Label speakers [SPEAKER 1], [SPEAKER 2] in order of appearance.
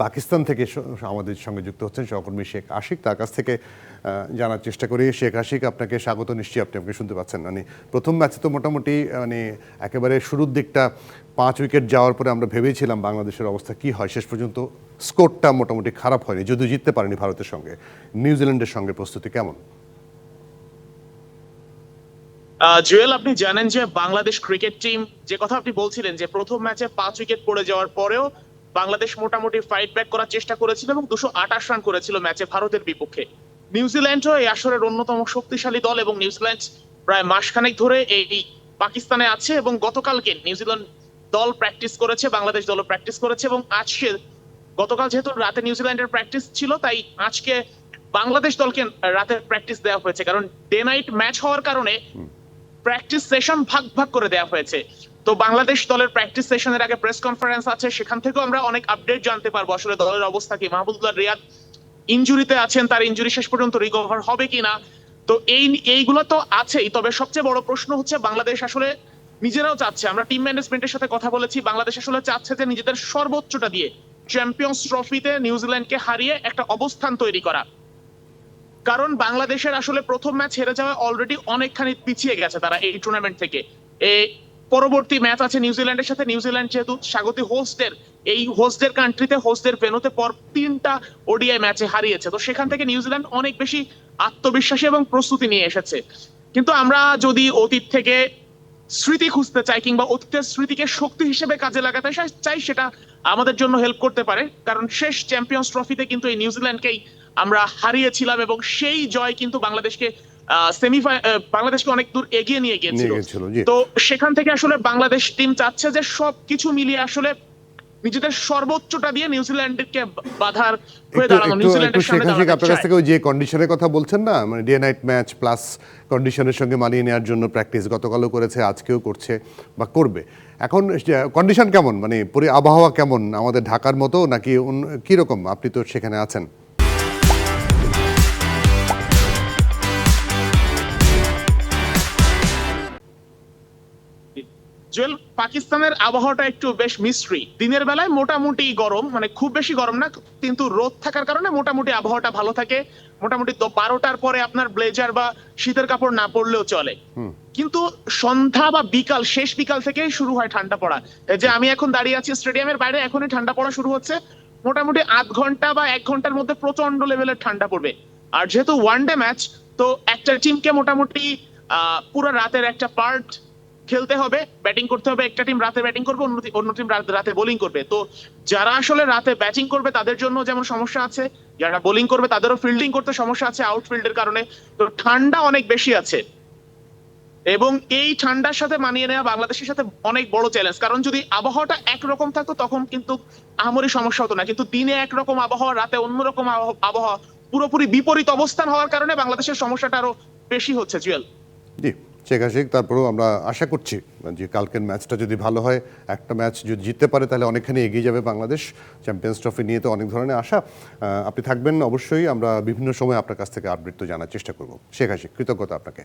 [SPEAKER 1] পাকিস্তান থেকে আমাদের সঙ্গে যুক্ত হচ্ছেন সহকর্মী শেখ আশিক। তার কাছ থেকে জানার চেষ্টা করি। শেখ আশিক, আপনাকে স্বাগত। নিশ্চয়ই আপনি আমাকে শুনতে পাচ্ছেন। মানে প্রথম ম্যাচে তো মোটামুটি মানে একেবারে শুরুর দিকটা 5 উইকেট যাওয়ার পরে আমরা ভেবেছিলাম বাংলাদেশের অবস্থা কি হয়। শেষ পর্যন্ত স্কোরটা মোটামুটি খারাপ হয়নি, যদিও জিততে পারেনি ভারতের সঙ্গে। নিউজিল্যান্ডের সঙ্গে প্রস্তুতি কেমন?
[SPEAKER 2] জুয়েল, আপনি জানেন যে বাংলাদেশ ক্রিকেট টিম, যে কথা আপনি বলছিলেন যে প্রথম ম্যাচে 5 উইকেট পড়ে যাওয়ার পরেও বাংলাদেশ মোটামুটি ফাইট ব্যাক করার চেষ্টা করেছিল এবং 228 রান করেছিল ম্যাচে ভারতের বিপক্ষে। নিউজিল্যান্ডও এই আসরের অন্যতম শক্তিশালী দল এবং নিউজিল্যান্ড প্রায় মাসখানেক ধরে এই পাকিস্তানে আছে এবং গতকালকে নিউজিল্যান্ড দল প্র্যাকটিস করেছে, বাংলাদেশ দলও প্র্যাকটিস করেছে এবং আজকে গতকাল যেহেতু রাতে নিউজিল্যান্ডের প্র্যাকটিস ছিল, তাই আজকে বাংলাদেশ দলকে রাতে প্র্যাকটিস দেওয়া হয়েছে, কারণ ডে নাইট ম্যাচ হওয়ার কারণে প্র্যাকটিস সেশন ভাগ ভাগ করে দেওয়া হয়েছে। তো বাংলাদেশ দলের প্র্যাকটিস সেশনের আগে প্রেস কনফারেন্স আছে, সেখান থেকেও আমরা অনেক আপডেট জানতে পারবো আসলে দলের অবস্থা কি। মাহমুদুল্লাহ রিয়াদ ইনজুরিতে আছেন, তার ইনজুরি শেষ পর্যন্ত রিকভার হবে কিনা, তো এইগুলো তো আছেই। তবে সবচেয়ে বড় প্রশ্ন হচ্ছে বাংলাদেশ আসলে নিজেরাও চাচ্ছে, আমরা টিম ম্যানেজমেন্টের সাথে কথা বলেছি, বাংলাদেশ আসলে চাচ্ছে যে নিজেদের সর্বোচ্চটা দিয়ে চ্যাম্পিয়ন্স ট্রফিতে নিউজিল্যান্ডকে হারিয়ে একটা অবস্থান তৈরি করা। কারণ বাংলাদেশের আসলে প্রথম ম্যাচ হেরে যাওয়া অলরেডি অনেকখানি পিছিয়ে গেছে তারা এই টুর্নামেন্ট থেকে। পরবর্তী ম্যাচ আছে নিউজিল্যান্ডের সাথে। নিউজিল্যান্ড যেহেতু স্বাগতিক হোস্টের, এই হোস্টের কান্ট্রিতে হোস্টের ভেন্যুতে পর 3টা ওডিআই ম্যাচে হারিয়েছে, তো সেখান থেকে নিউজিল্যান্ড অনেক বেশি আত্মবিশ্বাসী এবং প্রস্তুতি নিয়ে এসেছে। কিন্তু আমরা যদি অতীত থেকে স্মৃতি খুঁজতে চাই কিংবা অতীতের স্মৃতিকে শক্তি হিসেবে কাজে লাগাতে চাই, সেটা আমাদের জন্য হেল্প করতে পারে। কারণ শেষ চ্যাম্পিয়ন্স ট্রফিতে কিন্তু এই নিউজিল্যান্ডকেই আমরা হারিয়েছিলাম এবং সেই জয় কিন্তু বাংলাদেশকে বাংলাদেশকে অনেক দূর এগিয়ে নিয়ে গিয়েছিল। তো সেখান থেকে আসলে বাংলাদেশ টিম চাচ্ছে যে সবকিছু মিলিয়ে আসলে নিজেদের সর্বোচ্চটা দিয়ে নিউজিল্যান্ডকে বাধার হয়ে দাঁড়ানো। নিউজিল্যান্ডের সামনে দাঁড়াতে
[SPEAKER 1] আপনার কাছ থেকে ওই যে কন্ডিশনের কথা বলছেন না, মানে ডে নাইট ম্যাচ প্লাস কন্ডিশনের সঙ্গে মানিয়ে নেওয়ার জন্য প্র্যাকটিস গতকালও করেছে, আজকেও করছে বা করবে। এখন কন্ডিশন কেমন, মানে আবহাওয়া কেমন, আমাদের ঢাকার মতো নাকি কিরকম? আপনি তো সেখানে আছেন।
[SPEAKER 2] জুয়েল, পাকিস্তানের আবহাওয়াটা একটু বেশ মিস্ট্রি। দিনের বেলায় মোটামুটি গরম, মানে খুব বেশি গরম না, কিন্তু রোদ থাকার কারণে মোটামুটি আবহাওয়াটা ভালো থাকে। মোটামুটি 12টার পরে আপনার ব্লেজার বা শীতের কাপড় না পরলেও চলে। কিন্তু সন্ধ্যা বা বিকাল, শেষ বিকাল থেকেই শুরু হয় ঠান্ডা পড়া। এই যে আমি এখন দাঁড়িয়ে আছি স্টেডিয়ামের বাইরে, এখনই ঠান্ডা পড়া শুরু হচ্ছে। মোটামুটি 8 ঘন্টা বা 1 ঘন্টার মধ্যে প্রচন্ড লেভেলের ঠান্ডা পড়বে। আর যেহেতু ওয়ানডে ম্যাচ, তো একটা টিমকে মোটামুটি পুরো রাতের একটা পার্ট খেলতে হবে, ব্যাটিং করতে হবে। একটা টিম রাতে ব্যাটিং করবে, অন্য টিম রাতে বোলিং করবে। তো যারা আসলে রাতে ব্যাটিং করবে তাদের জন্য যেমন সমস্যা আছে, যারা বোলিং করবে তাদেরও ফিল্ডিং করতে সমস্যা আছে আউটফিল্ডের কারণে। তো ঠান্ডা অনেক বেশি আছে এবং এই ঠান্ডার সাথে মানিয়ে নেওয়া বাংলাদেশের সাথে অনেক বড় চ্যালেঞ্জ। কারণ যদি আবহাওয়াটা একরকম থাকতো তখন কিন্তু আহামরি সমস্যা হতো না, কিন্তু দিনে একরকম আবহাওয়া, রাতে অন্যরকম আবহাওয়া, পুরোপুরি বিপরীত অবস্থান হওয়ার কারণে বাংলাদেশের সমস্যাটা আরো বেশি হচ্ছে। জুয়েল
[SPEAKER 1] জি, শেখ আশিক, তারপরেও আমরা আশা করছি যে কালকের ম্যাচটা যদি ভালো হয়, একটা ম্যাচ যদি জিততে পারে তাহলে অনেকখানি এগিয়ে যাবে বাংলাদেশ। চ্যাম্পিয়ন্স ট্রফি নিয়ে তো অনেক ধরনের আশা। আপনি থাকবেন অবশ্যই, আমরা বিভিন্ন সময় আপনার কাছ থেকে আপডেট তো জানার চেষ্টা করব। শেখ আশিক, কৃতজ্ঞতা আপনাকে।